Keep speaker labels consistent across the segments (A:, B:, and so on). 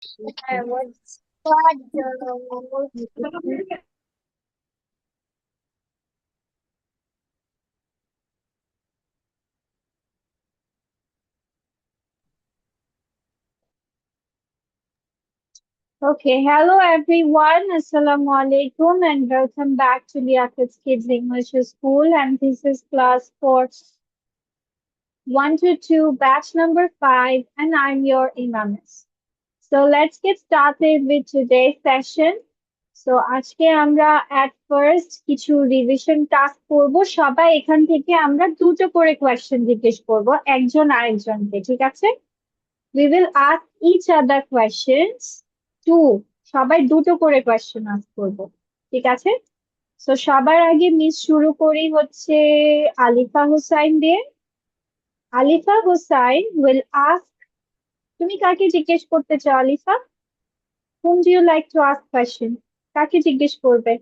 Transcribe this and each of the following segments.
A: I was Okay, hello everyone. Assalamu alaikum and welcome back to Liaquat's Kids English School. And this is class for 1 to 2, batch number 5, and I'm your Imamis. So let's get started with today's session. So আজকে আমরা at first কিছু revision task করব। সবাই এখান থেকে আমরা দুটো করে question জিজ্ঞেস করব একজন আরেকজনকে, ঠিক আছে? We will ask each other questions. Two, সবাই দুটো করে question ask করব, ঠিক আছে? So সবার আগে মিস শুরু করি হচ্ছে আলিফা হুসাইন দিয়ে। আলিফা হুসাইন will ask, তুমি কাকে জিজ্ঞেস করতে চাও Alifa? Whom do you like to ask question? কাকে জিজ্ঞেস করবে?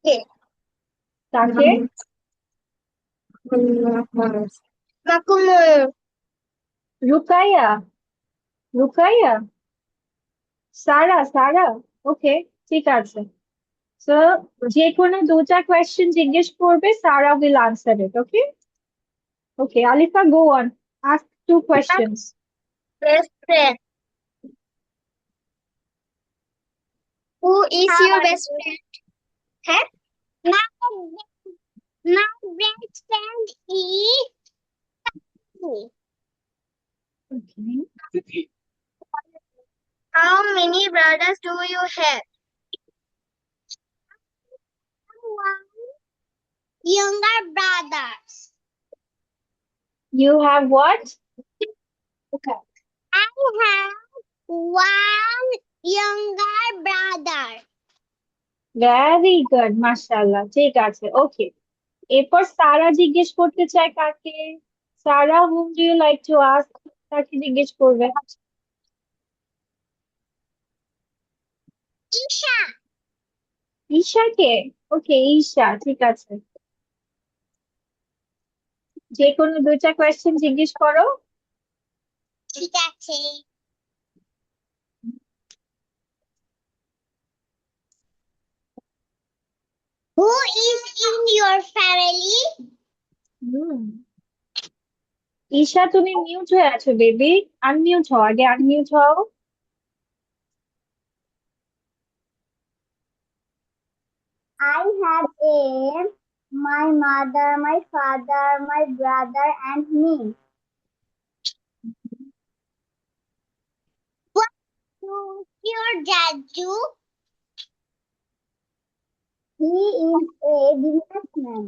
B: কে?
A: কাকে?
B: মাকুমুর।
A: রুকাইয়া? রুকাইয়া? সারা? সারা? ওকে, ঠিক আছে। So যে কোনো দুটা question জিজ্ঞেস করবে, সারা will answer it, okay? Okay, Alifa, go on. Ask two questions.
B: Best friend. Who is your best friend? হ্যাঁ? My best friend is me.
A: Okay.
B: How many brothers do you have? One younger brothers.
A: You have what?
B: Okay. I have one younger brother.
A: Very good, mashallah. ঠিক আছে, okay. এরপর সারা জিজ্ঞেস করতে চায় কাকে? সারা, whom do you like to ask? কাকে জিজ্ঞেস করবে?
B: Isha.
A: ঈশাকে? Okay, ঈশা, ঠিক আছে। যে কোনো দুইটা question জিজ্ঞেস করো।
B: ঠিক আছে। Who is in your family?
A: Isha, তুমি মিউট হয়ে আছো বেবি। আনমিউট হও, আগে আনমিউট হও।
B: I have my mother, my father, my brother, and me. What does your dad do? He is a businessman.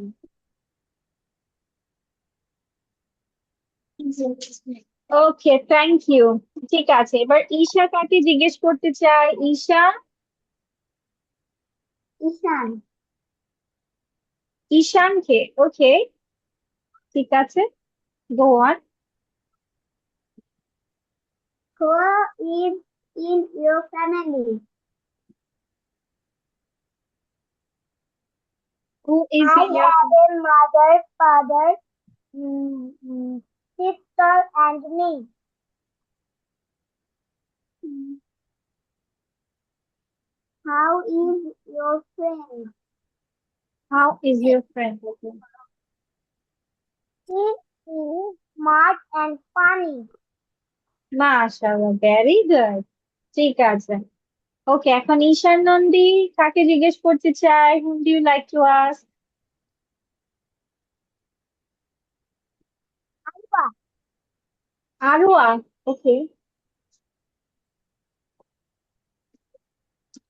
A: Okay, thank you. ঠিক আছে, এবার ঈশা কাকে জিজ্ঞেস করতে চায়? ঈশা?
B: Ishan.
A: ঈশানকে? ওকে, ঠিক আছে, গো on.
B: Who is in your family?
A: Who is
B: I
A: in your
B: have a mother, father, sister, and me. How is your friend?
A: How is your friend? Okay,
B: He is smart and funny.
A: মাশাআল্লাহ, very good. ঠিক আছে, ওকে, এখন ঈশান নন্দী কাকে জিজ্ঞেস করতে চায়? Who do you like to ask?
B: Alpha.
A: Arowa? Okay,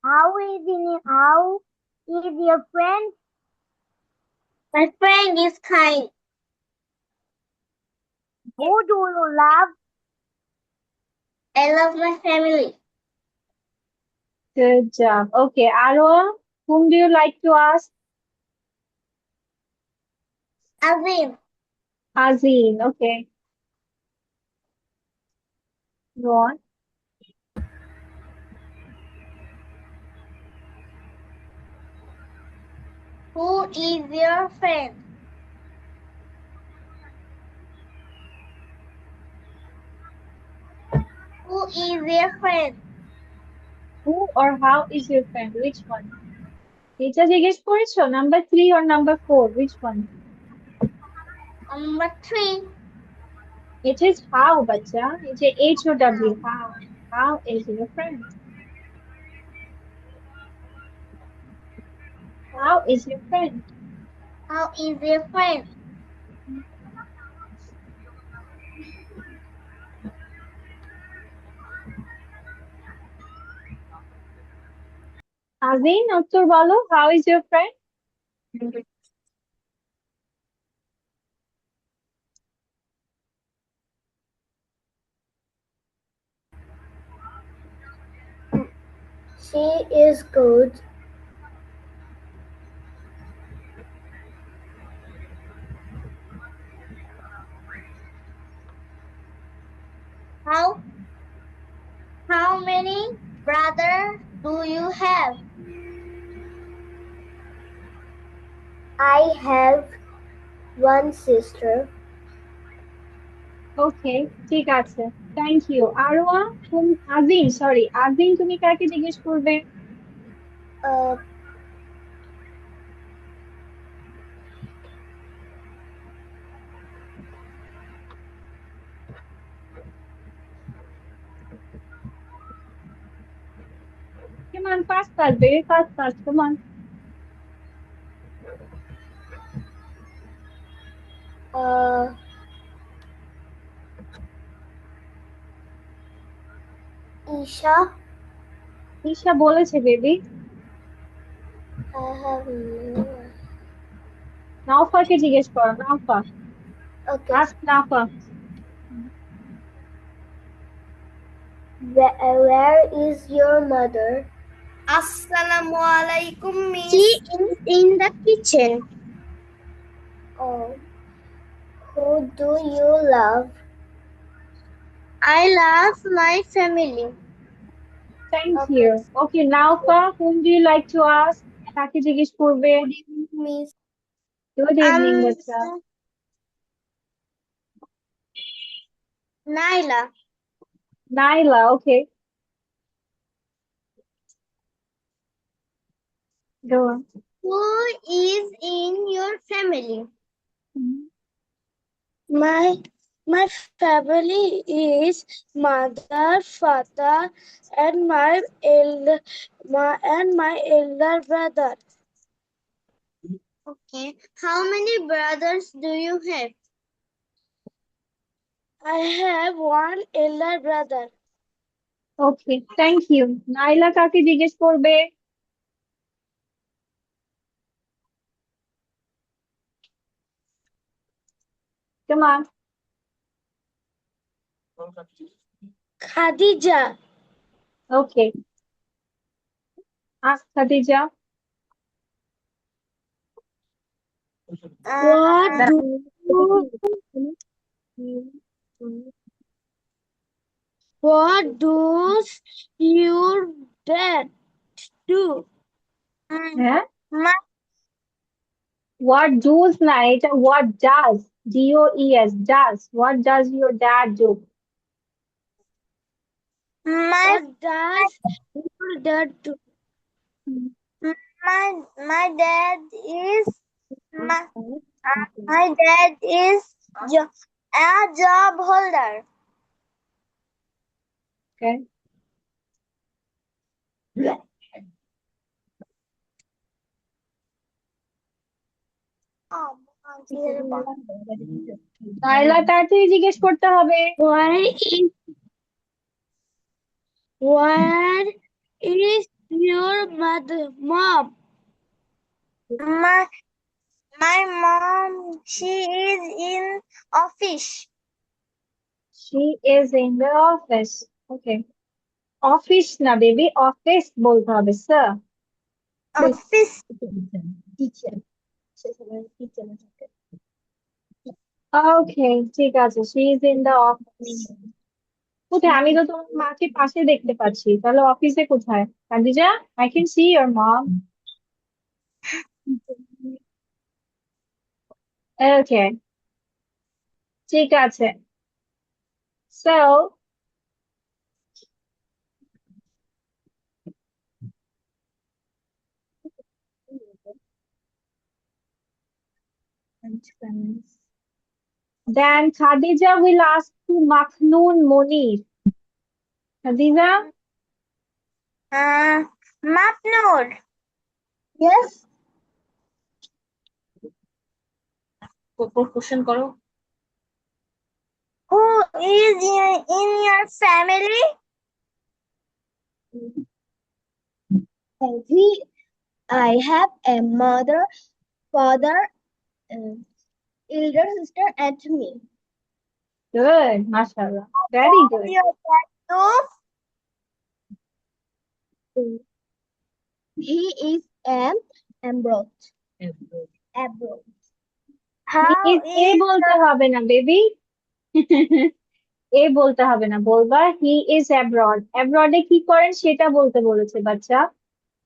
B: How is your friend? My friend is kind. Who do you love? I love my family.
A: Good job. Okay, Arowa, who do you like to ask?
B: Azim.
A: Azim, okay, go on.
B: Who is your friend? is your friend?
A: Who or how is your friend? Which one? এটা জিজ্ঞেস করেছো? Number 3 or number 4? Which one?
B: Number 3.
A: It is how, bacha. It's a H-O-W. How? How is your friend? How is your friend?
B: How is your friend?
A: Azin, উত্তর বলো. How is your friend?
B: She is good. How many brothers do you have? I have one sister.
A: Okay, ঠিক আছে. Thank you. আরোয়া, Azim, sorry. আজিম, তুমি কাকে জিজ্ঞেস করবে?
B: Uh,
A: Come on, fast, fast, very fast, fast. Come on.
B: uh, Isha.
A: Isha বলেছে, baby.
B: I have no.
A: নাওফাকে জিজ্ঞেস করো. নাওফা.
B: Okay.
A: Ask নাওফা.
B: Where is your mother?
C: Assalamualaikum, Miss.
B: She is in the kitchen. Oh. Who do you love? I love my family.
A: Thank
B: Okay.
A: you. Okay, নাওফা, whom do you like to ask? কাকে জিজ্ঞেস করবে?
B: Miss.
A: Good evening, বাচ্চা.
B: Naila.
A: Naila, okay. Go on.
B: Who is in your family?
A: Mhm.
B: My family is mother, father, and my elder brother. Okay. How many brothers do you have? I have one elder brother.
A: Okay, thank you. Naila কাকে জিজ্ঞেস করবে? Come on.
B: Khadija.
A: Okay. Ask Khadija.
B: What does your dad do?
A: হ্যাঁ?
B: My
A: What does না, এটা what does. DOES, does. What does your dad do?
B: What does your dad do? My dad is my dad is a job holder.
A: Okay. Naila তাড়াতাড়ি জিজ্ঞেস করতে হবে.
B: Where is your mom? My mom, she is in office.
A: She is in the office. Okay. Office না baby, office বলতে হবে, sir.
B: Office.
A: Teacher. Okay, ঠিক আছে. She is in the office. কোথায়? আমি তো তোমার মাকে পাশে দেখতে পাচ্ছি, তাহলে অফিসে কোথায়? Khadija, I can see your mom. Okay, ঠিক আছে. So, and Clemens. Then Khadija will ask to Makhnoon Monir. Khadija,
B: Mapnoor. Yes.
C: Question করো।
B: Who is in your family? I have a mother, father, elder sister, and me.
A: good, mashallah, very good.
B: Your dad too? He is an abroad. Abroad. How
A: He is a বলতে হবে না baby. এ বলতে হবে না, বলবা he is abroad. অ্যাব্রডে কি করেন সেটা বলতে বলেছে বাচ্চা,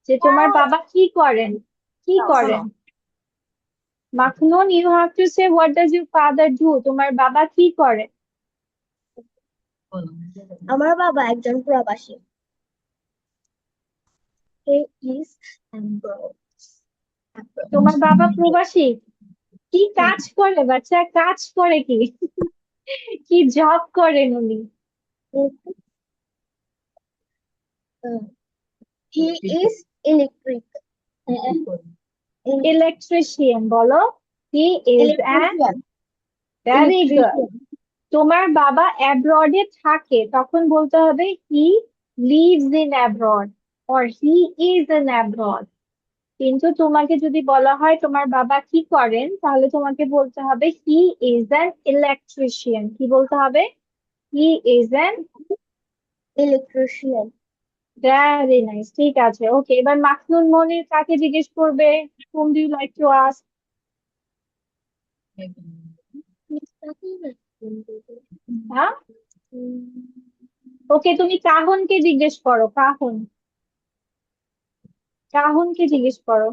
A: যে তোমার বাবা কি করেন, কি করেন। Makhnun, you have to say what does your father do, তোমার বাবা কি করে।
B: আমার বাবা একজন প্রবাসী। He is abroad.
A: তোমার বাবা প্রবাসী, কি কাজ করে বাচ্চা, কাজ করে কি, কি জব করেন উনি।
B: He is electric.
A: ইলেকট্রিশিয়ান বলো, he is an,
B: Electrician.
A: Very good.
B: Electrician.
A: তোমার বাবা অ্যাব্রডে থাকে, তখন বলতে হবে he lives in abroad or he is in abroad. কিন্তু তোমাকে যদি বলা হয় তোমার বাবা কি করেন, তাহলে তোমাকে বলতে হবে হি ইজ অ্যান ইলেকট্রিশিয়ান। কি বলতে হবে, he is an
B: Electrician.
A: Very nice, ঠিক আছে। ওকে, এবার মাখনুন মনির কাকে জিজ্ঞেস করবে, whom do you like to ask? হ্যাঁ, ওকে, তুমি কাহনকে জিজ্ঞেস করো, কাহন, কাহনকে জিজ্ঞেস করো,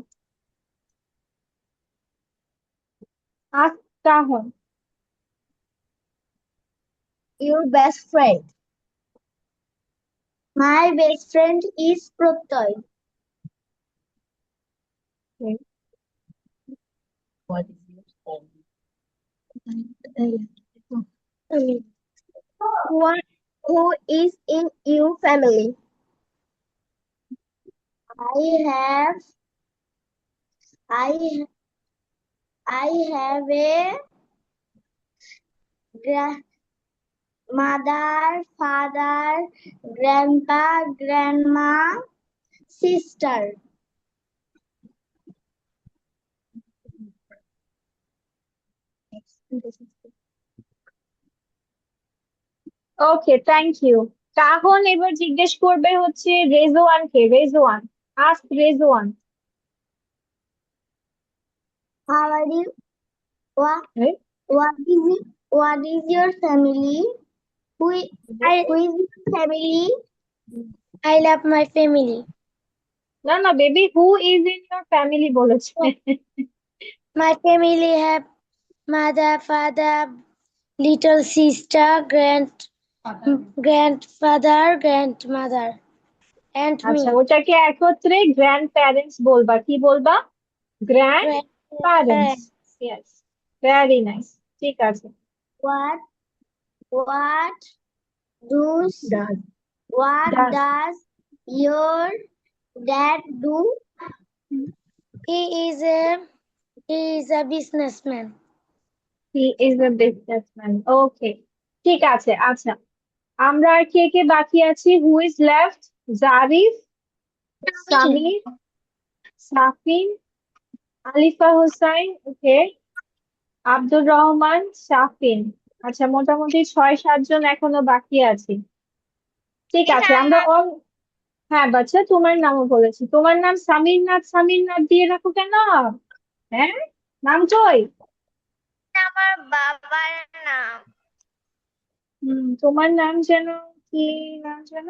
A: ask cajon.
B: Your best friend. My best friend is Protoy.
C: What is your home?
B: Who is in your family? I have a mother, father, grandpa, grandma, sister.
A: Okay, thank you. কাহন এবার জিজ্ঞেস করবে হচ্ছে রেজওয়ানকে, Rezwan, ask Rezwan.
B: How are you? What is your family? Who is your family? I love my family.
A: না না baby, who is in your family বলেছে।
B: My family have mother, father, little sister, grandfather, grandmother, and me.
A: আচ্ছা, ওটাকে একত্রে grand parents বলবা, কি বলবা, grand parents. Yes, very nice, ঠিক আছে।
B: What does your dad do? He is a businessman.
A: He is a businessman. Okay, ঠিক আছে। আচ্ছা, আমরা আর কে কে বাকি আছি, who is left, Zarif, Samir, Safin, Alifa Hossain, okay, Abdur Rahman, Shafin. আচ্ছা, মোটামুটি 6-7 জন এখনো বাকি আছে। ঠিক আছে, আমরা হ্যাঁ বাচ্চা, তোমার নামও বলেছি, তোমার নাম সামির নাথ, সামির নাথ দিয়ে রাখো কেন, হ্যাঁ, নাম কই।
B: আমার বাবার নাম
A: তোমার নাম যেন, কি নাম যেন,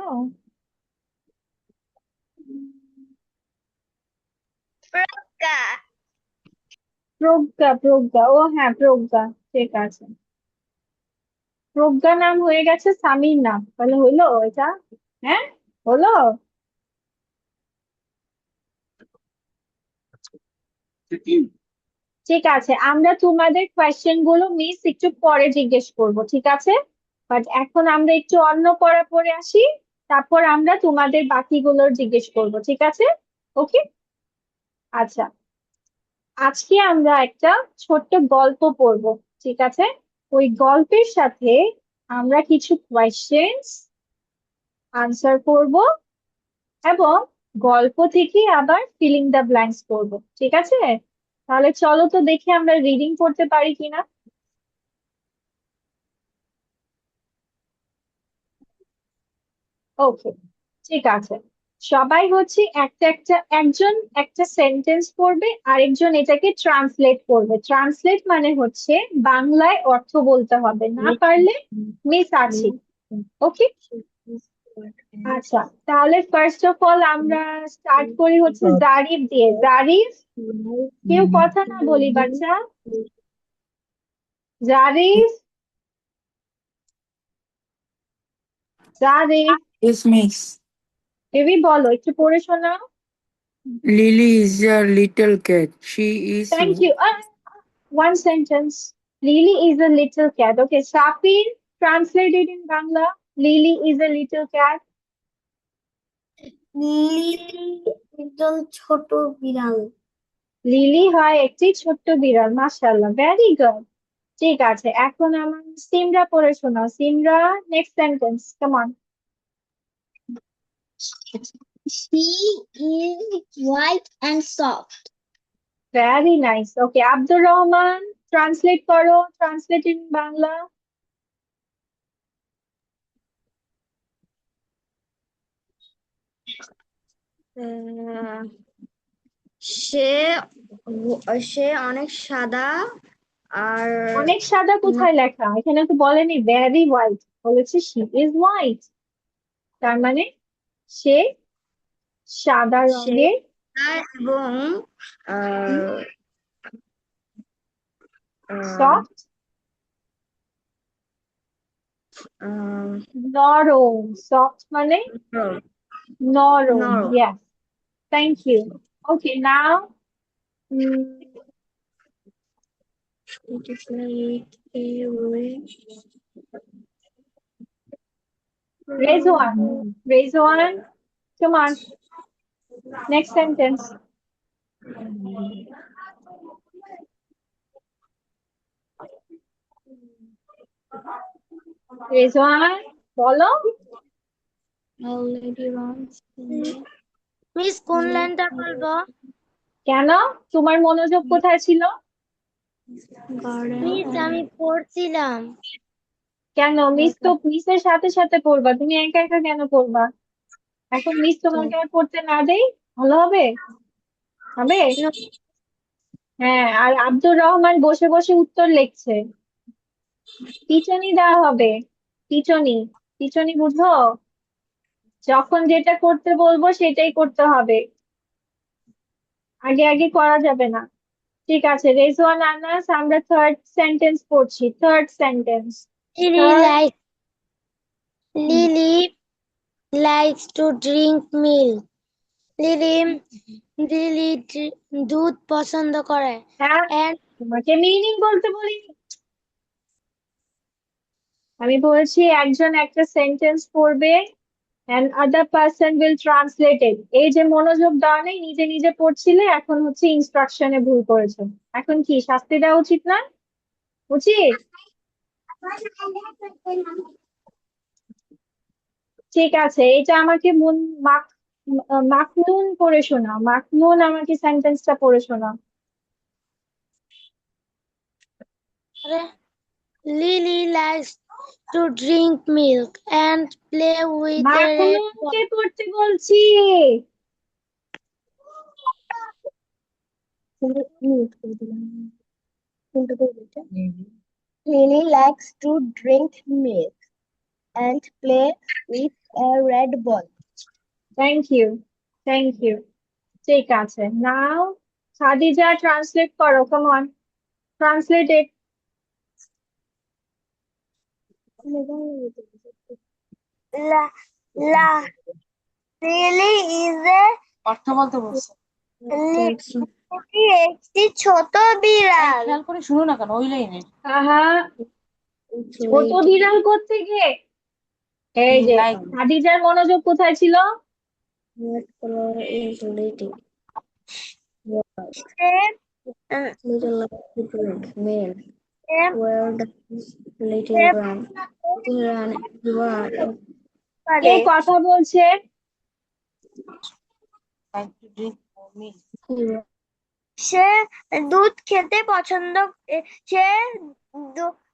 B: প্রজ্ঞা।
A: প্রজ্ঞা, প্রজ্ঞা, ও হ্যাঁ প্রজ্ঞা, ঠিক আছে। প্রজ্ঞা নাম হয়ে গেছে সামির নাম, তাহলে হইলো এটা, হ্যাঁ হলো। ঠিক আছে, আমরা তোমাদের কোয়েশ্চেন গুলো মিস একটু পরে জিজ্ঞেস করব, ঠিক আছে? বাট এখন আমরা একটু অন্য পড়া পড়ে আসি, তারপর আমরা তোমাদের বাকিগুলোর জিজ্ঞেস করব, ঠিক আছে? ওকে। আচ্ছা, আজকে আমরা একটা ছোট্ট গল্প পড়ব, ঠিক আছে? ওই গল্পের সাথে আমরা কিছু কোয়েশ্চেন্স আনসার করব এবং গল্প থেকে আবার ফিলিং দ্য ব্ল্যাঙ্কস করব, ঠিক আছে? তাহলে চলো তো দেখি আমরা রিডিং করতে পারি কিনা। ওকে, ঠিক আছে। সবাই হচ্ছে একজন একটা সেন্টেন্স পড়বে, আরেকজন এটাকে ট্রান্সলেট করবে। ট্রান্সলেট মানে হচ্ছে বাংলায় অর্থ বলতে হবে, না পারলে মিস আছে। ওকে, আচ্ছা, তাহলে ফার্স্ট অফ অল আমরা স্টার্ট করি হচ্ছে জারিফ দিয়ে। জারিফ, কেউ কথা না বলি বাচ্চা। Zarif, Zarif,
D: Yes, miss.
A: Baby বলো, একটু পড়ে শোনাও।
D: Lily is a little cat. She is
A: thank you. One sentence. Lily is a little cat. Okay, Shafir, translated in Bangla. Lily is a little cat.
B: Lily একজন ছোট বিড়াল।
A: লিলি হয় একটি ছোট্ট বিড়াল। মাশাআল্লাহ, ভেরি গুড। ঠিক আছে, এখন আমার সিমরা পড়ে শোনাও। Simra, next sentence, come on.
B: She is white and soft.
A: Very nice. Okay, Abdur Rahman, translate করো। Translate in Bangla.
B: সে সে অনেক সাদা আর
A: অনেক সাদা কোথায় লেখা? এখানে তো বলেনি ভেরি হোয়াইট, বলেছে শি ইজ হোয়াইট। তার মানে সে সাদা
B: সে
A: রঙের।
B: এবং
A: সফট, নরম। সফট মানে নরম।
B: নরম।
A: Yes, thank you. Okay, now Rizwan. Rizwan, come on. Next sentence. Rizwan, বলো।
B: মিস কোন লাইনটা বলবো?
A: কেন? তোমার মনোযোগ কোথায় ছিল?
B: মিস আমি পড়ছিলাম।
A: কেন? মিসের সাথে সাথে পড়বা, তুমি একা একা কেন পড়বা? এখন মিস তোমাকে আর পড়তে না দেই, ভালো হবে? হবে? হ্যাঁ, আর আব্দুর রহমান বসে বসে উত্তর লিখছে। পিছনি দেওয়া হবে, পিছনি। পিছনি বুঝো? যখন যেটা করতে বলবো সেটাই করতে হবে, আগে আগে করা যাবে না। ঠিক আছে, রেজওয়ান আনাস, আমরা থার্ড সেন্টেন্স পড়ছি। Third sentence.
B: Lily like lily likes to drink milk. Lily lily দুধ পছন্দ করে।
A: হ্যাঁ,
B: And
A: তোমাকে মিনিং বলতে বলিনি। আমি বলছি একজন একটা সেন্টেন্স পড়বে and other person will translate it. এই যে মনোযোগ দেওয়া নেই, নিজে নিজে পড়ছিলে, এখন হচ্ছে ইনস্ট্রাকশনে ভুল করেছো। এখন কি শাস্তি দেওয়া উচিত না? উচিত। ঠিক আছে, এটা আমাকে মাখনুন পড়ে শোনাও। মাখনুন, আমাকে সেন্টেন্সটা পড়ে শোনাও।
B: Lily likes to drink milk and play with a red ball.
A: মাখনুনকে পড়তে বলছি।
B: Lily likes to drink milk and play with a red ball.
A: Thank you, thank you. ঠিক আছে, নাও খাদিজা, ট্রান্সলেট করো, come on, translate it.
B: La, la, Lily is a
C: অর্থ বলতে বলছে।
B: li- ওটি একটি ছোট বিড়াল।
C: খেয়াল করে শুনো না কেন ওই লাইনে
A: আহা, ছোট বিড়াল কোত্থেকে? এই যে
C: লাইন
A: খাদিজার মনোযোগ কোথায় ছিল?
B: সে
A: কে
B: পারে।
A: কথা বলছে?
C: like to drink more milk.
B: সে দুধ খেতে পছন্দ সে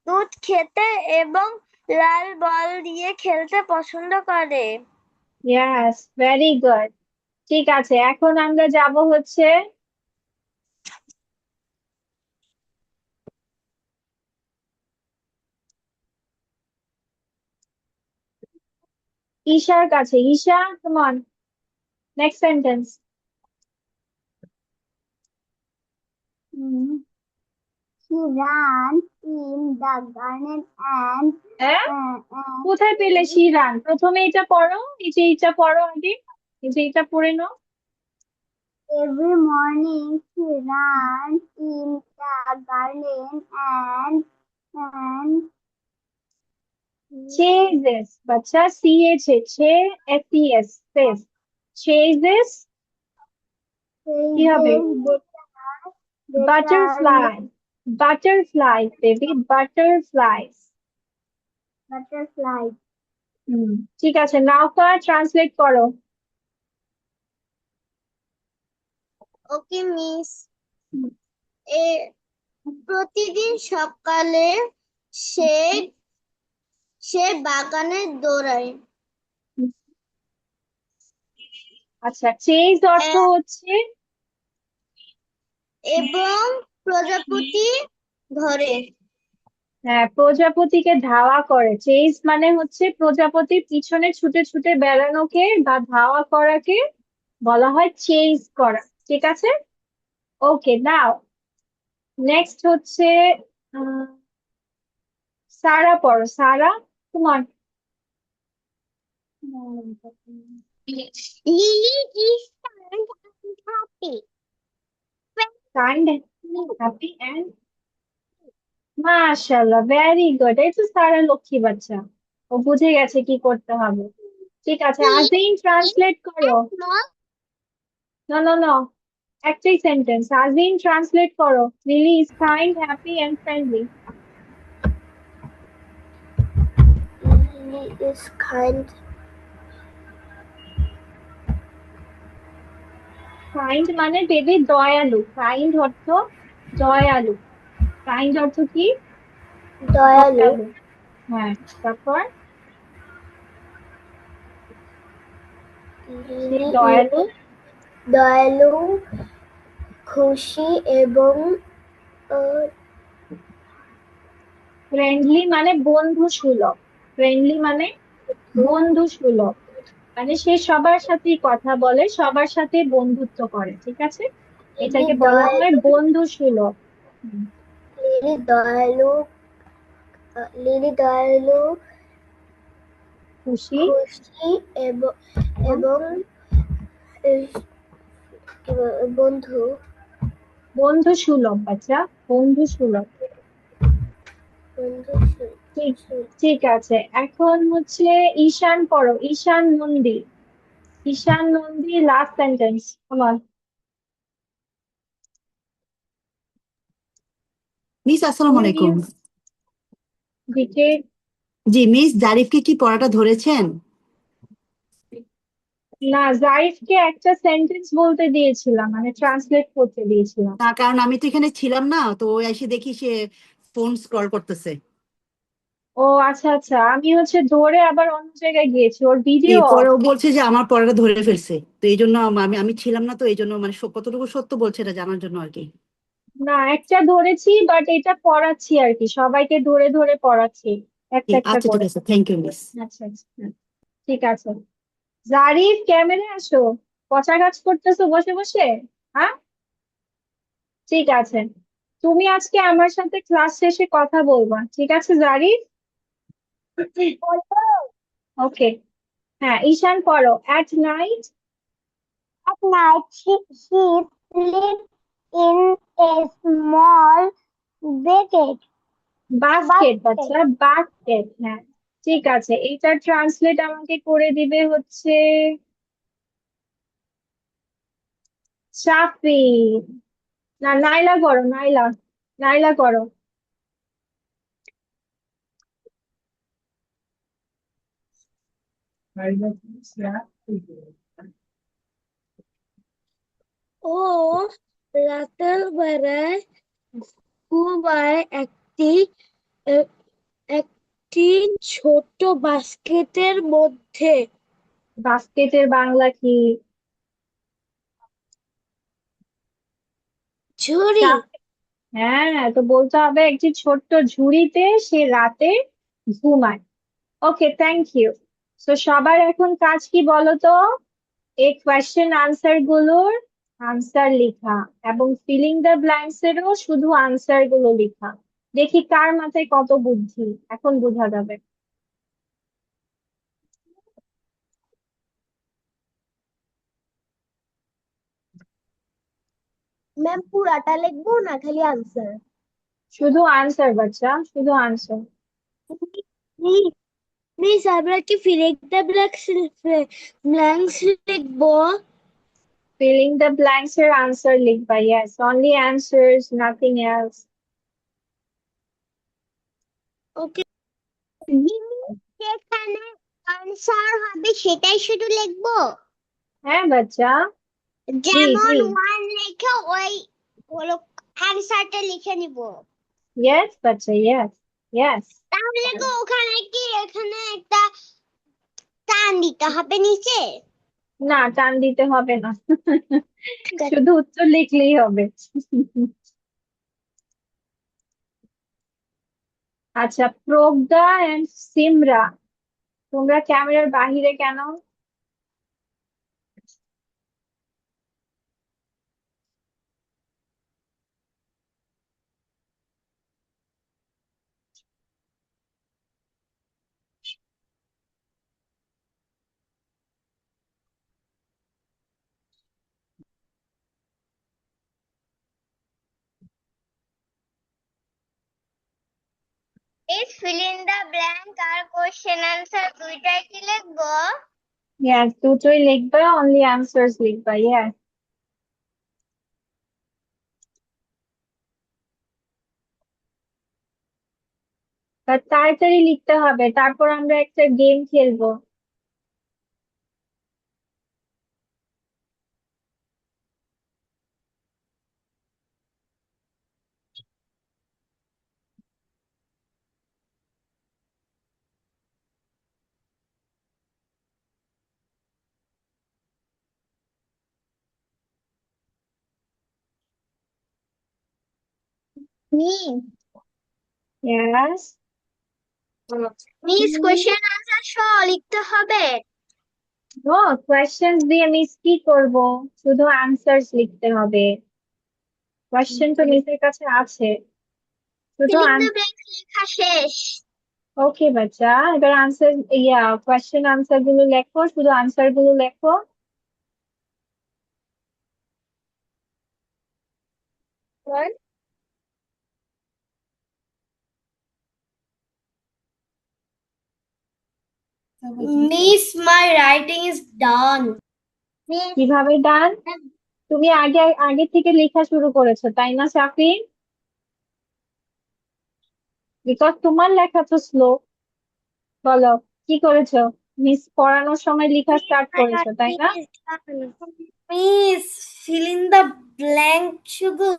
B: দুধ খেতে এবং লাল বল দিয়ে খেলতে পছন্দ করে।
A: ইয়াস, ভেরি গুড। ঠিক আছে, এখন আমরা যাব হচ্ছে ঈশার কাছে। Isha, come on, next sentence.
B: She ran in the garden and
A: হ্যাঁ,
B: and
A: কোথায় পেলে শিরান? প্রথমে এটা পড়ো, এই যে এটা পড়ো আগে, এই যে এটা পড়ে নাও।
B: every morning she ran in the garden and
A: chases, বাচ্চা, CHA, says, chases কি হবে? Butterfly, butterflies, baby, butterflies.
B: butterfly.
A: ঠিক আছে, নাওফা ট্রান্সলেট করো।
B: ওকে মিস। এ প্রতিদিন সকালে সে সে বাগানে দৌড়ায়
A: আচ্ছা, চেজ অর্থ হচ্ছে
B: এবং প্রজাপতি ধরে।
A: হ্যাঁ, প্রজাপতিকে ধাওয়া করে। চেজ মানে হচ্ছে প্রজাপতির পিছনে ছুটে ছুটে বেড়ানোকে বা ধাওয়া করাকে বলা হয় চেজ করা। ঠিক আছে, ওকে। নাও নেক্সট হচ্ছে আহ, সারা পড়ো। সারা, তোমার
B: Lily is kind and happy.
A: Kind, happy and, মাশাআল্লাহ, ভেরি গুড। এই তো সারা লক্ষ্মী বাচ্চা, ও বুঝে গেছে কি করতে হবে। ঠিক আছে, আজিম ট্রান্সলেট করো।
B: Small
A: নো নো নো, একটাই সেন্টেন্স। আজিম ট্রান্সলেট করো। Lily is kind, happy and friendly.
B: Lily is kind.
A: Kind মানে বেবি দয়ালু। কাইন্ড অর্থ দয়ালু। কাইন্ড অর্থ কি?
B: দয়ালু।
A: দয়ালু। হ্যাঁ, তারপর সে
B: Lily
A: দয়ালু।
B: দয়ালু, খুশি এবং
A: ফ্রেন্ডলি মানে বন্ধু সুলভ। ফ্রেন্ডলি মানে বন্ধু সুলভ, মানে সে সবার সাথেই কথা বলে, সবার সাথে বন্ধুত্ব করে। ঠিক আছে, এটাকে বলা হয় বন্ধু সুলভ।
B: লিলি দয়ালু, লিলি দয়ালু,
A: খুশি
B: খুশি এবং এবং বন্ধু
A: বন্ধু সুলভ, বাচ্চা, বন্ধু সুলভ।
B: বন্ধু
A: ঠিক, ঠিক আছে। এখন হচ্ছে ঈশান পড়ো। ঈশান নন্দী। ঈশান নন্দী, লাস্ট সেন্টেন্স আমার।
E: মিস আসসালামু আলাইকুম।
A: দিকে
E: জি মিস, জারিফকে কি পড়াটা ধরেছেন?
A: না, জারিফকে একটা সেন্টেন্স বলতে দিয়েছিলাম, মানে ট্রান্সলেট করতে দিয়েছিলাম।
E: না, কারণ আমি তো এখানে ছিলাম না, তো ও এসে দেখি সে ফোন স্ক্রল করতেছে।
A: ও আচ্ছা আচ্ছা, আমি হচ্ছে ধরে আবার অন্য জায়গায় গিয়েছি, ওর ভিডিও
E: এরপরে ও বলছে যে আমার পড়াটা ধরে ফেলছে, তো এই জন্য আমি আমি ছিলাম না, তো এই জন্য মানে কতটুকু সত্য বলছে এটা জানার জন্য আর কি।
A: না, একটা ধরেছি, বাট এটা পড়াচ্ছি আর কি, সবাইকে ধরে ধরে পড়াচ্ছি একটা একটা
E: আচ্ছা ঠিক
A: করে।
E: আছে, থ্যাংক ইউ মিস।
A: আচ্ছা আচ্ছা, ঠিক আছে। জারিফ, ক্যামেরা আসো। পচা গাছ করতেছো বসে বসে? হ্যাঁ, ঠিক আছে। তুমি আজকে আমার সাথে ক্লাস শেষে কথা বলবা, ঠিক আছে জারিফ? ওকে। হ্যাঁ, ঈশান পড়ো। At night,
B: at night she sleep in a small bucket.
A: Basket বাচ্চা, বাস্কেট। হ্যাঁ, ঠিক আছে, এটা ট্রান্সলেট আমাকে করে দিবে হচ্ছে সাফি। না, নাইলা করো, নাইলা, নাইলা করো।
B: ও রাতের বেলায় কুয়ায় একটি ছোট বাস্কেটের মধ্যে
A: বাস্কেটের বাংলা কি?
B: ঝুড়ি।
A: সাফি। হ্যাঁ, তো বলতে হবে একটি ছোট্ট ঝুড়িতে সে রাতে ঘুমায়। ওকে, থ্যাংক ইউ। তো সবার এখন কাজ কি বলো তো? এই কোয়েশ্চেন আনসার গুলোর আনসার লেখা এবং ফিলিং দ্য ব্ল্যাঙ্কস এরও শুধু আনসার গুলো লেখা। দেখি কার মাথায় কত বুদ্ধি, এখন বোঝা যাবে।
B: ম্যাম পুরাটা লিখবো না খালি আনসার?
A: শুধু আনসার বাচ্চা, শুধু আনসার।
B: মিস আমরা কি ফিলিং দ্য ব্ল্যাঙ্কস লিখবো?
A: ফিলিং দ্য ব্ল্যাঙ্কস এর আনসার লিখবা, yes, only answers, nothing else.
B: Okay, যেখানে আনসার হবে সেটাই শুধু লিখবো?
A: হ্যাঁ বাচ্চা, জি
B: যেমন
A: জি,
B: ওয়ান লিখে ওই হলো অ্যানসারটা লিখে নিব।
A: ইয়েস বাচ্চা, ইয়েস ইয়েস।
B: তাহলে কি ওখানে কি এখানে একটা টান দিতে হবে নিচে?
A: না, টান দিতে হবে না, শুধু উত্তর লিখলেই হবে। আচ্ছা, প্রজ্ঞা এন্ড সিমরা, তোমরা ক্যামেরার বাহিরে কেন?
B: Is fill in the blank আর কোশ্চেন আনসার দুইটাই কি লিখবো?
A: ইয়েস, দুটোই লিখবা, অনলি অ্যান্সার্স লিখবা, ইয়েস। তাড়াতাড়ি লিখতে হবে, তারপর আমরা একটা গেম খেলবো। ইয়েস।
B: মিস কোশ্চেন আনসার সহ লিখতে হবে?
A: ও, কোয়েশ্চেন দিয়ে মিস কি করব? শুধু অ্যান্সার্স লিখতে হবে। কোয়েশ্চেন তো মিসের কাছে আছে, শুধু
B: ফিলিং দ্য ব্ল্যাঙ্ক লেখা শেষ।
A: ওকে বাচ্চা, এবার আনসার, কোয়েশ্চেন আনসার গুলো লেখো, শুধু আনসার গুলো লেখো।
B: Miss, my writing is done.
A: কিভাবে ডান? তুমি আগে আগে থেকে লেখা শুরু করেছো তাই না সাফি? বিকজ তোমার লেখা তো স্লো। বলো, কি করেছো? মিস পড়ানোর সময় লেখা স্টার্ট করেছো তাই না?
B: Miss fill in the blank শুধু?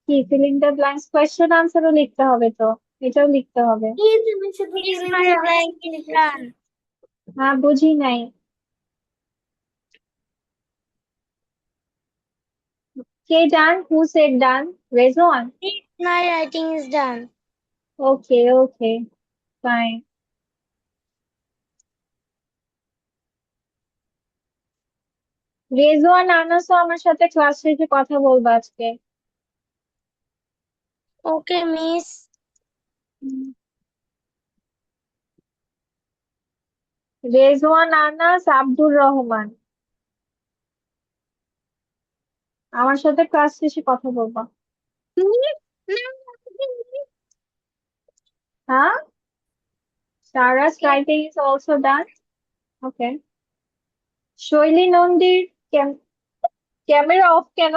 A: কি ফিলিং দ্য ব্ল্যাঙ্কস, কোয়েশ্চেন আনসারও লিখতে হবে তো, এটাও লিখতে হবে।
B: কি তুমি শুধু fill in the blank লিখেছো?
A: হ্যাঁ, বুঝি নাই। কে ডান? Who said done? রেজন?
B: My writing is done.
A: Okay okay, fine. Rezwan আনাসও আমার সাথে ক্লাস শেষে কথা বলবো আজকে।
B: Okay, miss.
A: রেজওয়ান আনাস, আব্দুর রহমান। আমার সাথে ক্লাস শেষে কথা বলবা। হ্যাঁ, Sarah's writing is also done. Okay. শৈলী নন্দীর ক্যামেরা অফ কেন?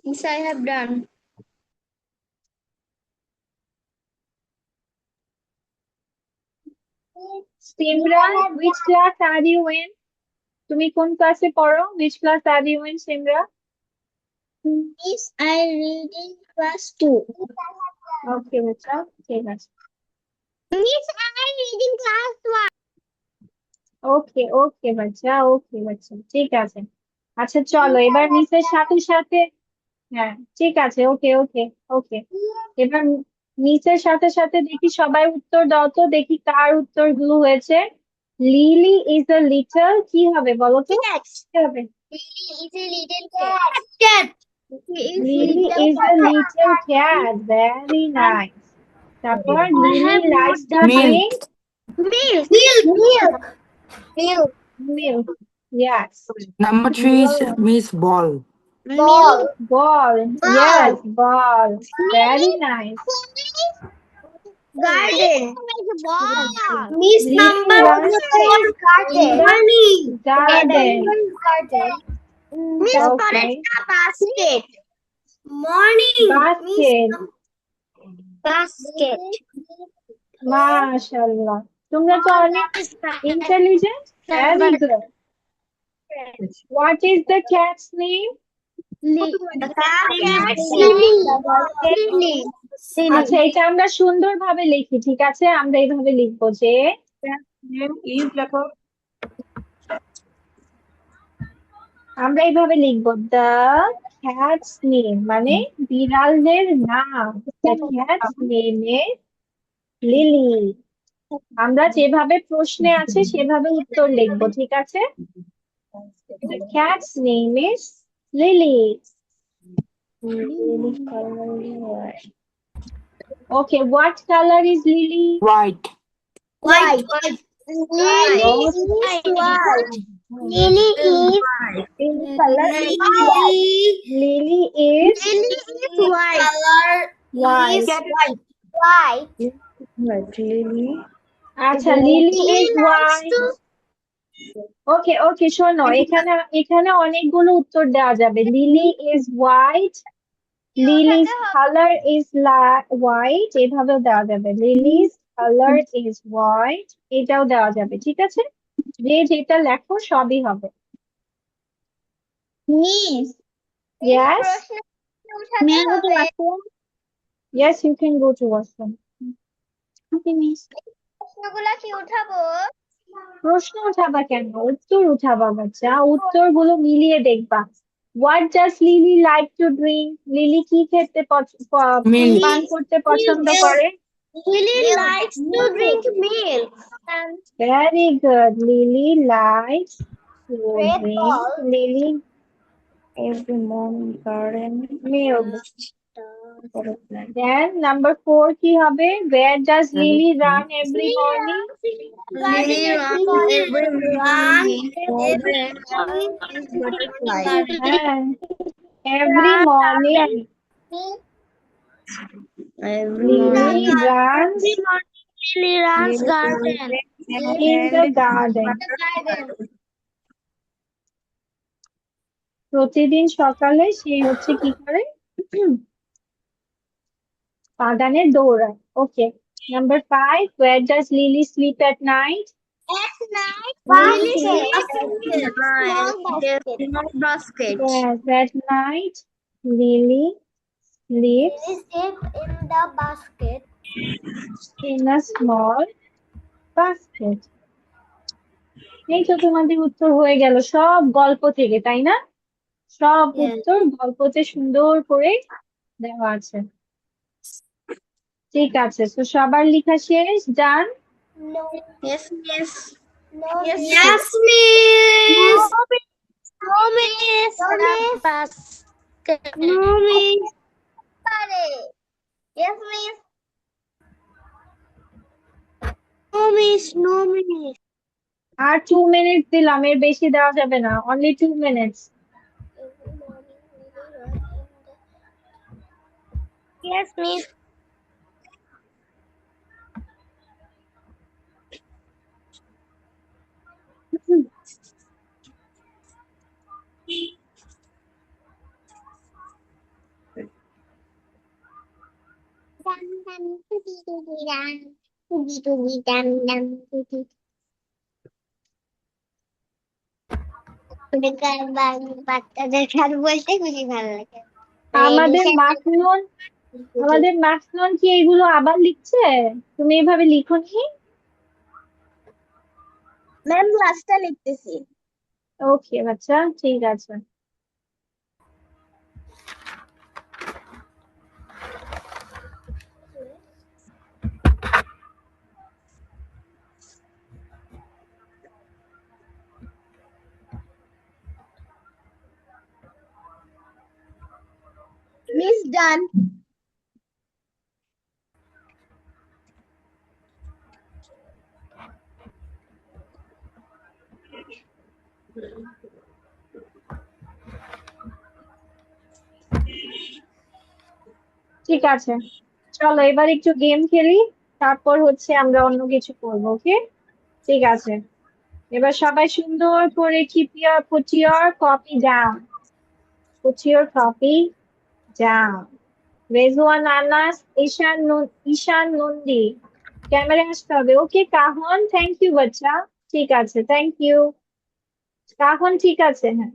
B: Yes, I have done.
A: Simran, which class are you in? তুমি কোন ক্লাসে পড়ো? Which class are you in, Simran?
B: Miss, I read in class 2.
A: Okay, বাচ্চা, ঠিক আছে।
B: Miss, I read in class 1.
A: ওকে ওকে বাচ্চা, ওকে বাচ্চা, ঠিক আছে। আচ্ছা চলো এবার মিসের সাথে সাথে, হ্যাঁ ঠিক আছে, ওকে ওকে ওকে। এবার মিসের সাথে সাথে দেখি সবাই উত্তর দাও তো, দেখি কার উত্তরগুলো হয়েছে। লিলি ইজ আ লিটল, কি হবে বলো তো?
B: Cat.
A: কি হবে?
B: Lily is a little cat. Cat.
A: Lily is a little cat, very nice. তারপর Lily likes to drink
B: Milk. Milk. Milk.
A: Milk, yes.
D: Number 3 is Miss Ball.
B: Ball.
A: Ball, yes, ball, very nice.
B: Garden. Ball. Miss
A: Lily
B: number
A: runs
B: 4 garden. Money.
A: garden.
B: Garden. Miss
A: Okay.
B: Paretha basket. Morning.
A: Basket.
B: Basket.
A: মাশাআল্লাহ, তোমরা তো অনেক intelligent, very good. What is the cat's name?
B: The cat. Lily. Lily.
A: আচ্ছা এটা আমরা সুন্দরভাবে লিখি, ঠিক আছে? আমরা এইভাবে লিখবো যে আমরা এইভাবে লিখবো the cat's name, মানে বিড়ালের নাম। The cat's name is lily. আমরা যেভাবে প্রশ্নে আছে সেভাবে উত্তর লিখবো, ঠিক আছে? The cat's name is Lily. Okay, what color is Lily?
D: White.
B: White. Lily is white. Lily is color.
A: Lily is
B: white. Color
A: white.
B: White.
A: আচ্ছা, Lily is white. ওকে ওকে, শোনো এখানে এখানে অনেকগুলো উত্তর দেওয়া যাবে। Lily is white, লিলিজ colour is white, এভাবেও দেওয়া যাবে। লিলিজ কালার ইজ হোয়াইট, এটাও দেওয়া যাবে, ঠিক আছে? যে যেটা লেখো সবই হবে।
B: Miss.
A: Yes,
B: May I go to washroom?
A: yes, you can go to washroom.
B: Okay, Miss. প্রশ্নগুলা কি উঠাবো?
A: প্রশ্ন উঠাবা কেন, উত্তর উঠাবা বাচ্চা, উত্তরগুলো মিলিয়ে দেখবা। What does Lily like to drink? Lily কি খেতে
D: Milk.
A: পান করতে পছন্দ করে?
B: Lily likes to drink milk.
A: Very good. Lily likes to
B: Red
A: drink.
B: ball.
A: Lily every morning garden milk. Then number 4 কি হবে? Where does Lily run every morning?
B: Lily runs every morning.
A: হ্যাঁ, every morning Lily runs
B: Lily runs garden.
A: in the garden. প্রতিদিন সকালে সে হচ্ছে কি করে? বাগানে দৌড়ায়। ওকে, number 5, where does Lily sleep at night?
B: At night,
A: Lily
B: basket.
A: sleeps
B: Small basket.
A: yes, at night Lily sleeps
B: Lily sleep in the basket.
A: in a small basket. এই তো তোমাদের উত্তর হয়ে গেল সব গল্প থেকে, তাই না? সব
B: Yes.
A: উত্তর গল্পতে সুন্দর করে দেওয়া আছে। ঠিক আছে, তো সবার লেখা শেষ, ডান।
B: No.
C: Yes, miss.
B: No.
C: Yes,
B: Yes,
C: miss.
B: No, miss. No, miss. No, miss. Yes, miss. No, miss. No, miss.
A: আর 2 minutes দিলাম, এর বেশি দেওয়া যাবে না, only 2 minutes.
B: Yes, miss. Dum dum doody doody dum doody doody dum dum doody. বাচ্চাদের গান বলতে খুবই ভালো লাগে।
A: আমাদের মাসনুন কি এইগুলো আবার লিখছে? তুমি এইভাবে লিখোনি?
B: ম্যাম লাস্টটা লিখতেছি।
A: ওকে বাচ্চা, ঠিক আছে।
B: মিস ডান।
A: ঠিক আছে, চলো এবার একটু গেম খেলি, তারপর হচ্ছে আমরা অন্য কিছু করবো। ওকে, ঠিক আছে। এবার সবাই সুন্দর করে put your copy down. Put your copy down. Rizwan Anas, Ishan Nundi. ক্যামেরায় আসতে হবে। ওকে কাহন, থ্যাংক ইউ বাচ্চা, ঠিক আছে, থ্যাংক ইউ। কাহন ঠিক আছে, হ্যাঁ।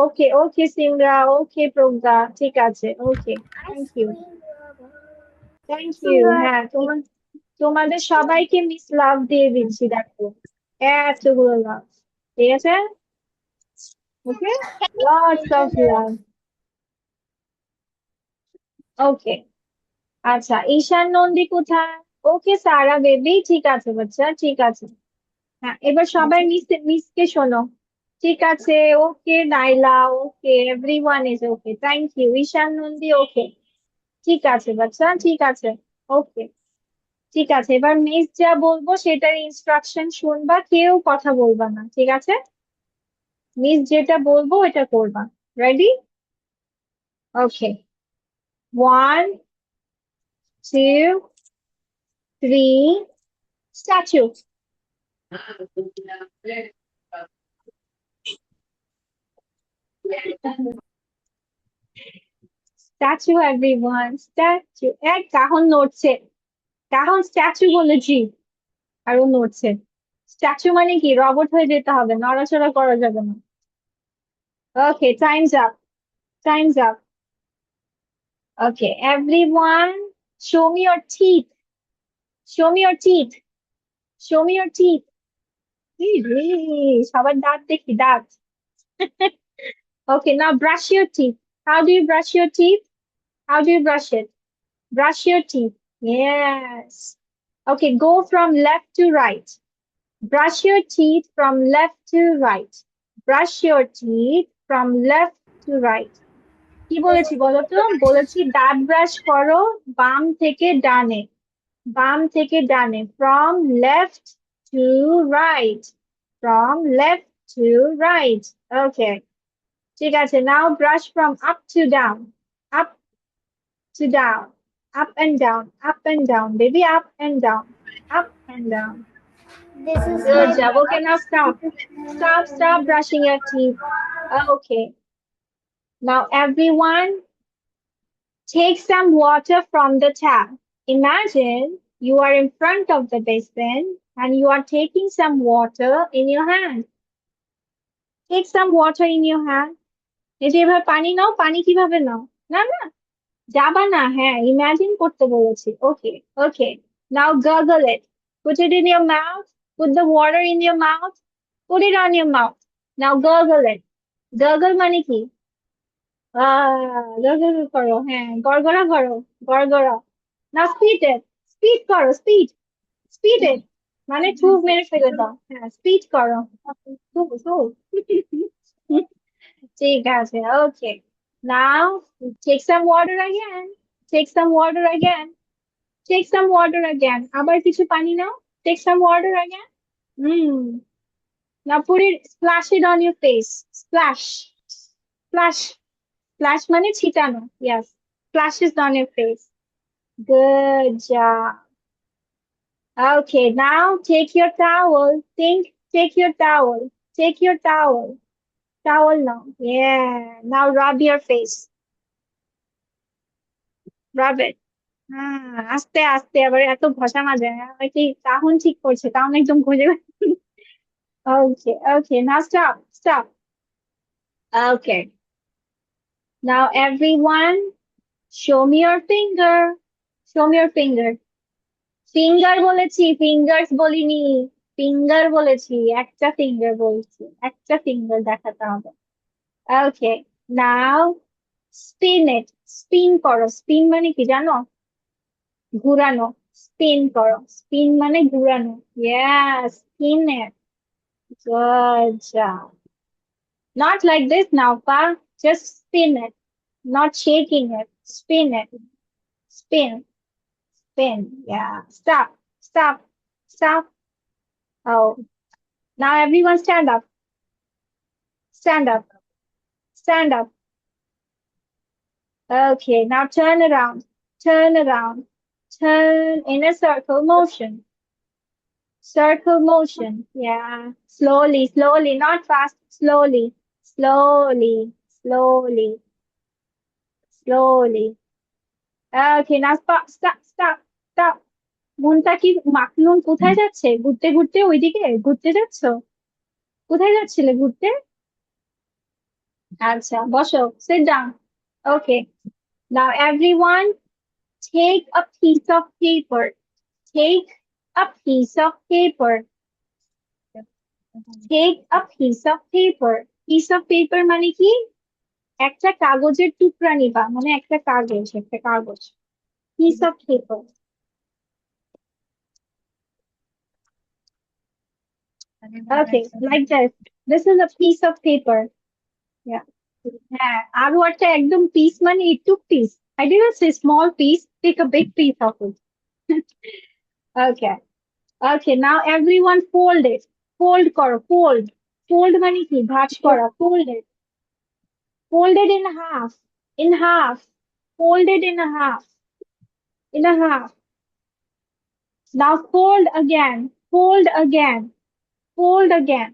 A: ওকে ওকে সিমরা, ওকে প্রজ্ঞা, ঠিক আছে, ওকে, থ্যাংক ইউ। থ্যাংক ইউ, হ্যাঁ তোমাদের সবাইকে মিস লাভ দিয়ে দিচ্ছি, দেখো এতগুলো লাভ, ঠিক আছে, ওকে, লটস অফ লাভ। ওকে, আচ্ছা ঈশান নন্দী কোথায়? ওকে সারা বেবি, ঠিক আছে বাচ্চা, ঠিক আছে। হ্যাঁ এবার সবাই মিসকে শোনো, ঠিক আছে, okay Naila, okay everyone is okay, thank you. Ishan Nandi okay, ঠিক আছে বাচ্চা, ঠিক আছে, ওকে, ঠিক আছে। এবার মিস যা বলবো সেটার ইনস্ট্রাকশন শুনবা, কেউ কথা বলবা না, ঠিক আছে? মিস যেটা বলবো এটা করবা। রেডি? ওকে, 1 2 3 স্ট্যাচু। Statue everyone, statue. এক কাহন নড়ছে, কাহন স্ট্যাচু বলেছি আর ও নড়ছে। স্ট্যাচু মানে কি রবট হয়ে যেতে হবে, নড়াচড়া করা যাবে না। Okay, time's up, time's up. Okay everyone, show me your teeth, show me your teeth, show me your teeth. সবার দাঁত দেখি, দাঁত। Okay, now brush your teeth. How do you brush your teeth? How do you brush it? Brush your teeth. Yes. Okay, go from left to right. Brush your teeth from left to right. Brush your teeth from left to right. কি বলেছি বলো তো? বলেছি দাঁত brush করো বাম থেকে ডানে, বাম থেকে ডানে, from left to right, from left to right. Okay, ঠিক আছে। Now brush from up to down, up to down, up and down, up and down, baby, up and down, up and down.
B: This is
A: Good job. Okay, now stop. Stop brushing your teeth. Okay. Now everyone take some water from the tap. Imagine you are in front of the basin and you are taking some water in your hand. Take some water in your hand. এই যে এবার পানি নাও, পানি কিভাবে নাও? না না, যাবা না, হ্যাঁ ইমাজিন করতে বলেছি। ওকে ওকে, নাও gargle it. Put it in your mouth. Put the water in your mouth. Put it on your mouth. Now gargle it. Gargle মানে কি? gargle করো, হ্যাঁ গড়গড়া করো, Garhgarha. Now spit it. Spit করো, spit. Spit it. মানে two মেরে ফেলে দাও, হ্যাঁ স্পিড করো, টু টু। ঠিক আছে, ওকে। নাও take some water again, take some water again, take some water again, আবার কিছু পানি নাও, take some water again. Now put it, splash it on your face, splash, splash, splash মানে ছিটানো, yes, splash it on your face. Good job. Okay, now take your towel, take your towel, take your towel, towel now, yeah, now rub your face, rub it. আস্তে আস্তে, আবার এত ঘষা মাজে আমার কি কাহন ঠিক করছে, কাহন একদম ঘষে। Okay, okay, now stop, stop. Okay, now everyone, show me your finger, show me your finger. Finger বলেছি, ফিঙ্গার্স বলিনি, ফিঙ্গার বলেছি, একটা ফিঙ্গার বলছি, একটা ফিঙ্গার দেখাতে হবে। Okay, now spin it, spin করো, স্পিন মানে কি জানো? ঘুরানো, স্পিন করো, স্পিন মানে ঘুরানো, yes, spin it, good job. Not like this now, pa, just spin it, not shaking it, spin it, spin, spin, yeah, stop, stop, stop. Oh, now everyone stand up, stand up, stand up. Okay, now turn around, turn around, turn in a circle motion, circle motion. Yeah, slowly, slowly, not fast, slowly, slowly, slowly, slowly. Okay, now stop, stop, stop, stop. মনটা কি মাখলুন কোথায় যাচ্ছে? ঘুরতে ঘুরতে ওইদিকে ঘুরতে যাচ্ছ? কোথায় যাচ্ছিলে ঘুরতে? আচ্ছা, বসো, sit down. Okay, now everyone take a piece of paper. Take a piece of paper. Take a piece of paper. Piece of paper মানে কি? একটা কাগজের টুকরা নিবা, মানে একটা কাগজ, একটা কাগজ। Piece of paper. Okay, like this. This is a piece of paper. Yeah. হ্যাঁ, আর ওয়ার্ডটা একদম পিস মানে একটু piece. I didn't say small piece, take a big piece of it. Okay. Okay, now everyone fold it. Fold করো, fold. Fold মানে কি? ভাঁজ করা, fold it. Fold it in half. In half. Fold it in a half. In a half. Now fold again. Fold again. Fold again.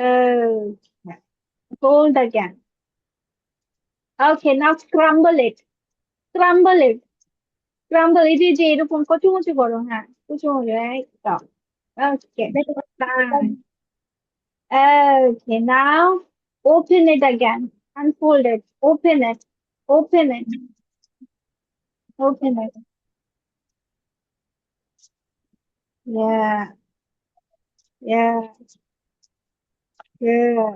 A: Okay. Fold again. Okay, now scramble it. Scramble it. Scramble it. এই যে এরকম কচুমচু করো, হ্যাঁ, কচুমচু, একদম। Okay, fine. Okay, now open it again. Unfold it. Open it. Open it. Open it. Yeah. Yeah. Yeah.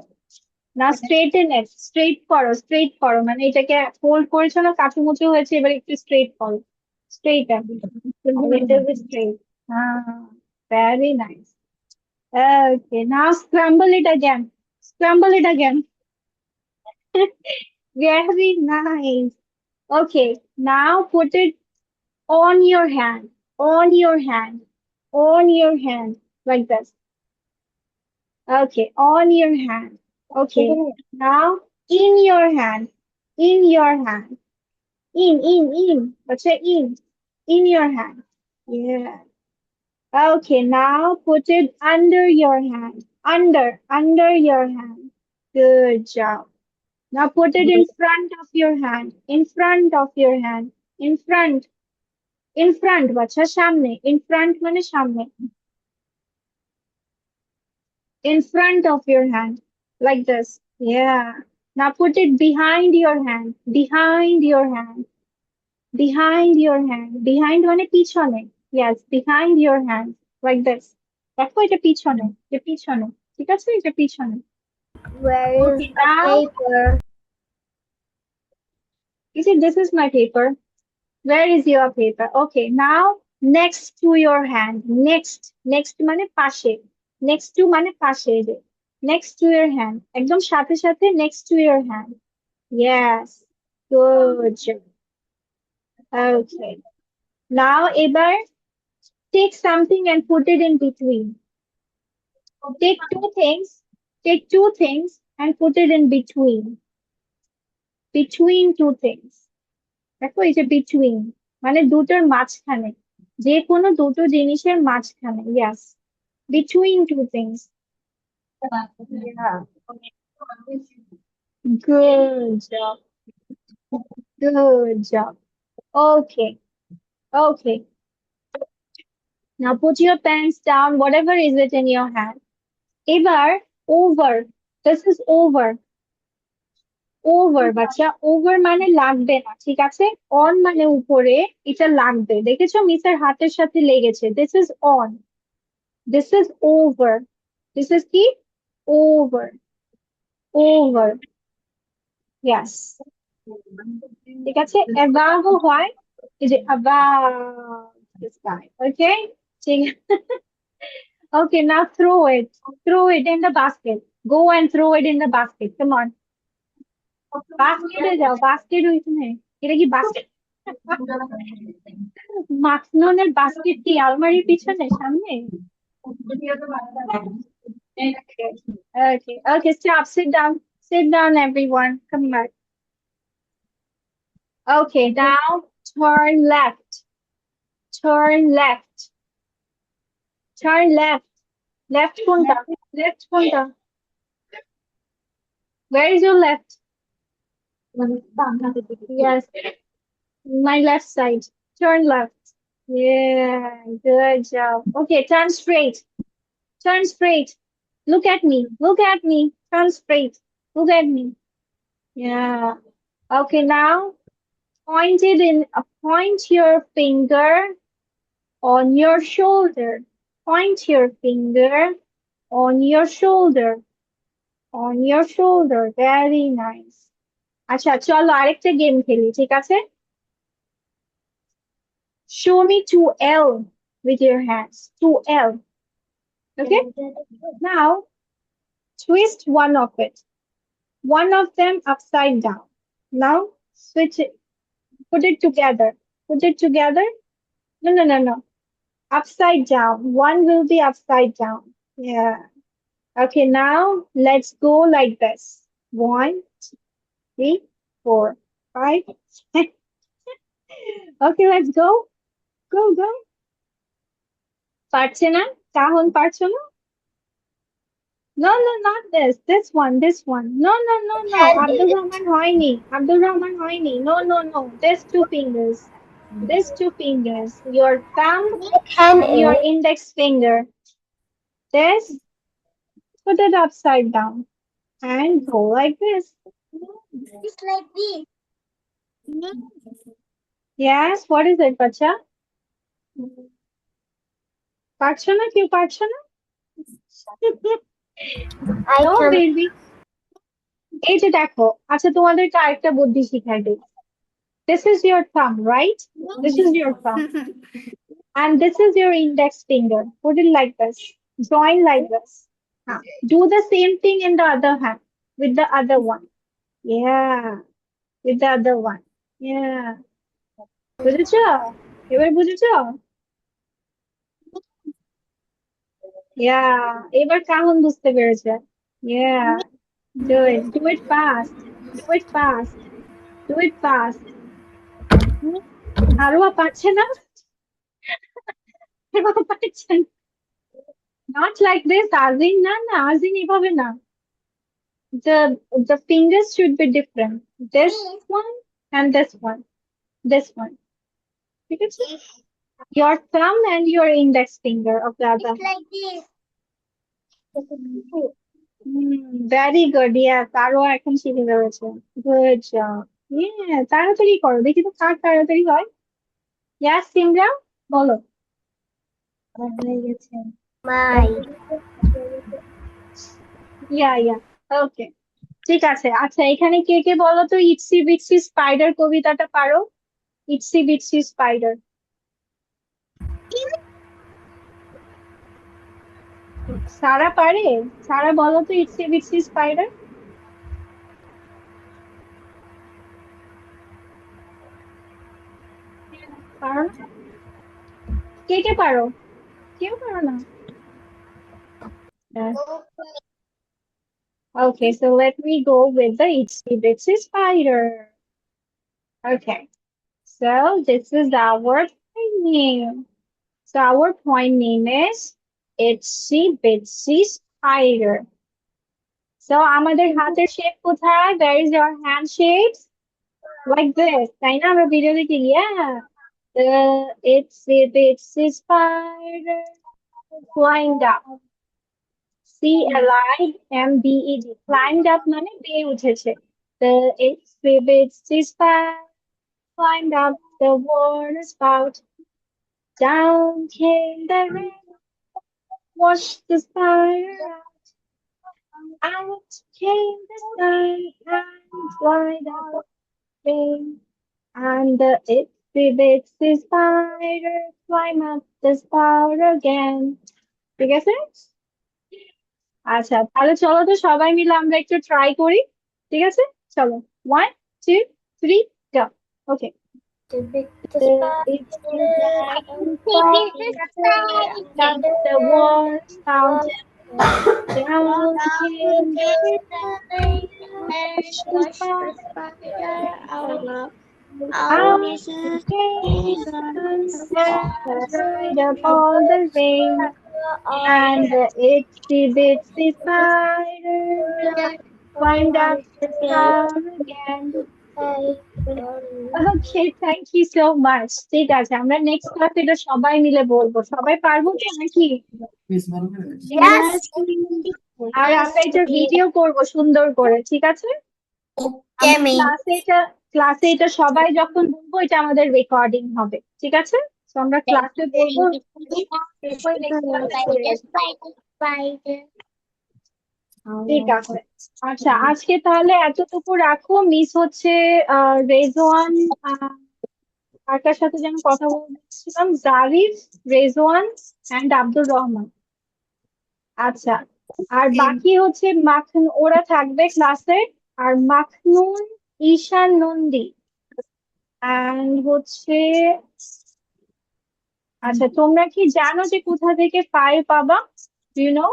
A: Now straighten it. Straight করো, straight করো, মানে এটাকে fold করেছো না, কাচুমুচু হয়েছে, এবার একটু straight করো. Straighten. Little bit straight. Very nice. Okay, now scramble it again. Scramble it again. Very nice. Okay, now put it on your hand, on your hand, on your hand, like this. Okay, on your hand. Okay, now in your hand, in your hand, in, what's it in your hand. Yeah. Okay, now put it under your hand, under your hand. Good job. Now put it in front of your hand, in front of your hand, in front, বাচ্চা সামনে, in front মানে সামনে, in front of your hand, like this. Yeah. Now put it behind your hand, behind your hand, behind your hand, behind মানে পিছনে, yes, behind your hand, like this. দেখো এটা পিছনে, এটা পিছনে, ঠিক আছে, এটা পিছনে।
B: Where is
A: Okay,
B: the
A: now,
B: paper?
A: you see, this is my paper. Where is your paper? Okay, now next to your hand. Next মানে পাশে, next to মানে পাশে, এই যে next to your hand, একদম সাথে সাথে next to your hand. Yes, good job. Okay, now এবার take something and put it in between. Take two things and put it in between. Between two things. দেখো এই যে between মানে দুটোর মাঝখানে, যে কোনো দুটো জিনিসের মাঝখানে. Yes, between two things. Yeah. Good job. Good job. Okay. Okay. Now put your pens down, whatever is it in your hand. এবার over. This is over. Over, বাচ্চা. Over মানে লাগবে না, ঠিক আছে? On মানে উপরে, এটা লাগবে। দেখেছো মিসের হাতের সাথে লেগেছে. This is on. This is over. This is কি? Over. Over. Yes. ঠিক আছে? Above হয় এই যে above the sky. Okay? ঠিক আছে? Okay, now throw it. Throw it in the basket. Go and throw it in the basket. Come on. বাস্কেটে যাও, basket ওইখানে। এটা কি বাস্কেট? মাখননের বাস্কেট কি আলমারির পিছনে সামনে? Okay, stop, sit down everyone, come back. Okay, now turn left, turn left, turn left. Left কোনটা? Left কোনটা? Where is your left? Yes, my left side. Turn left. Yeah, good job. Okay, turn straight. Turn straight. Look at me. Look at me. Turn straight. Look at me. Yeah. Okay, now point your finger on your shoulder. Point your finger on your shoulder. On your shoulder. Very nice. আচ্ছা চলো আরেকটা game খেলি, ঠিক আছে? Show me 2L with your hands. 2L. Okay? Now twist one of it. One of them upside down. Now switch it. Put it together. Put it together. No. Upside down. One will be upside down. Yeah. Okay, now let's go like this. 1, 2, 3, 4, 5, 6. Okay, let's go. Go. পারছে না? কাহন পারছো না? No, not this. This one. No. Abdul Rahman হয়নি. Abdul Rahman হয়নি. No. This two fingers. This two fingers. Your thumb and your index finger. This. Put it upside down. And go like this.
B: It's like this.
A: Yes, what is it, bacha? পারছো না? কেউ পারছো না?
B: I
A: No,
B: can.
A: baby. এই যে দেখো, আচ্ছা তোমাদেরকে আরেকটা বুদ্ধি শিখাই দিই। This is your thumb, right? This is your thumb. And this is your index finger. Put it like this. Join like this. Do the same thing in the other hand with the other one. Yeah. With the other one. Yeah. বুঝেছ? এবার বুঝেছ? Yeah. এবার কাহন বুঝতে পেরেছে। Yeah. Do it. Do it fast. Do it fast. Do it fast. আরো পারছে না? আরো পারছে না? Not like this, Azin. না, Azin এভাবে না। The fingers should be different. This one and this one. This one. ঠিক আছে? Your thumb and your index finger of the other.
B: It's like this.
A: Very good. Yes, আরো এখন শিখে ফেলেছে। Good job. Yeah, তাড়াতাড়ি করো। দেখি তো কার তাড়াতাড়ি হয়। Yes, সিমরা, বলো।
B: My.
A: Yeah. Okay. ঠিক আছে। আচ্ছা এখানে কে বলো তো ইটসি বিটসি স্পাইডার কবিতাটা পারো? Etsy বিটসি spider. সারা পারে? সারা বলো তো ইটসি বিটসি স্পাইডার। পারো না? কে কে পারো? কেউ পারো না? Okay, so let me go with the itsy bitsy spider. Okay, so this is our point name. So our point name is itsy bitsy spider. So আমাদের হাতের shape কোথায়? Where is your hand shapes? Like this. তাই না? আমরা video দেখি, yeah. The itsy bitsy spider climbed up. CLIMBED. Climbed up মানে পেয়ে উঠেছে। The itsy bitsy spider climbed up the water spout. Down came the rain, washed the spider out. Out came the sun and dried up the rain. And the itsy bitsy spider climbed up the spout again. ঠিক আছে? আচ্ছা, তাহলে চলো তো সবাই মিলে আমরা একটু ট্রাই করি। ঠিক আছে, চলো। 1 2 3 go. Okay. The war spout. Down came the out came the sun and dried up all the rain. And the itsy bitsy spider climbed up the spout again. Okay, thank you so much. ঠিক আছে, আমরা next ক্লাসে এটা সবাই মিলে বলবো। সবাই পারবো তো নাকি?
C: Yes.
A: আর আমরা এটা ভিডিও করব সুন্দর করে, ঠিক আছে?
C: Okay,
A: আমরা
C: me.
A: ক্লাসে এটা সবাই যখন বলবো এটা আমাদের রেকর্ডিং হবে, ঠিক আছে? তো আমরা ক্লাসে বলবো, এরপর নেক্সট ক্লাসে চলে আসবো। ঠিক আছে। আচ্ছা, আজকে তাহলে এতটুকু রাখো। মিস হচ্ছে রেজওয়ান, আর কার সাথে যেন কথা বলছিলাম, জারিফ, রেজওয়ান এন্ড আব্দুর রহমান। আচ্ছা, আর বাকি হচ্ছে ওরা থাকবে ক্লাসে। আর মাখনুন, ঈশান নন্দী এন্ড হচ্ছে, আচ্ছা তোমরা কি জানো যে কোথা থেকে ফাইল পাবা? You no?